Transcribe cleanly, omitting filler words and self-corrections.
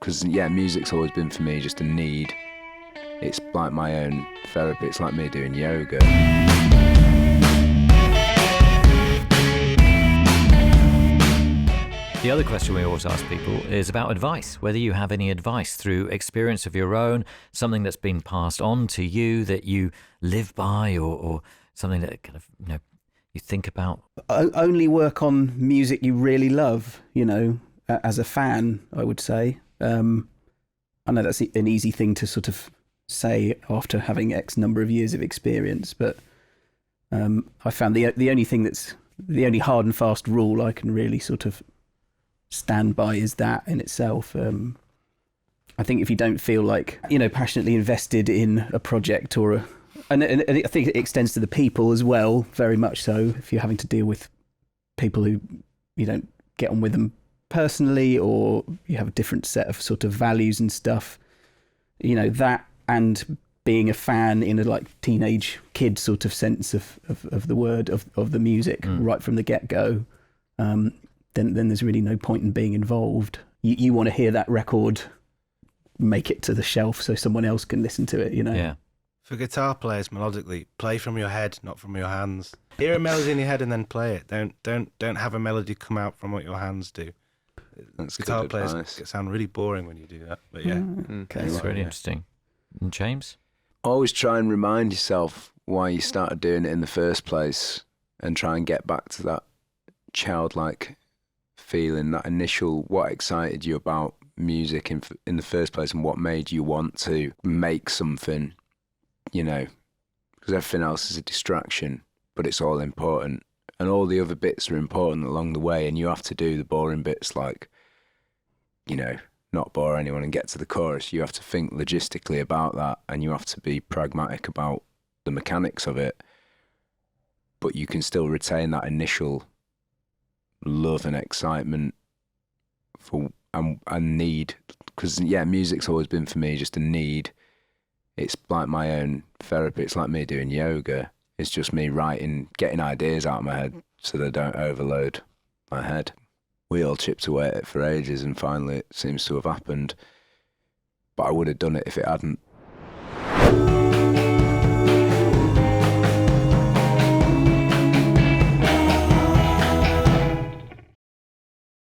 Because, yeah, music's always been for me just a need. It's like my own therapy. It's like me doing yoga. The other question we always ask people is about advice, whether you have any advice through experience of your own, something that's been passed on to you that you live by, or something that kind of, you think about. Only work on music you really love, as a fan, I would say. I know that's an easy thing to sort of say after having X number of years of experience, but I found the only hard and fast rule I can really sort of stand by is that in itself. I think if you don't feel like, passionately invested in a project and I think it extends to the people as well, very much so. If you're having to deal with people who you don't get on with them personally, or you have a different set of sort of values and stuff, that, and being a fan in a like teenage kid sort of sense of the word of the music right from the get-go, then there's really no point in being involved. You want to hear that record make it to the shelf so someone else can listen to it, Yeah. For guitar players, melodically, play from your head, not from your hands. Hear a melody in your head and then play it. Don't have a melody come out from what your hands do. That's guitar good players advice. sound really boring when you do that. But yeah, Okay. It's really interesting. And James? Always try and remind yourself why you started doing it in the first place, and try and get back to that childlike feeling, that initial, what excited you about music in the first place, and what made you want to make something, because everything else is a distraction, but it's all important, and all the other bits are important along the way, and you have to do the boring bits, like, not bore anyone and get to the chorus. You have to think logistically about that, and you have to be pragmatic about the mechanics of it, but you can still retain that initial love and excitement for and need, because music's always been for me just a need. It's like my own therapy. It's like me doing yoga. It's just me writing, getting ideas out of my head so they don't overload my head. We all chipped away at it for ages, and finally it seems to have happened, but I would have done it if it hadn't.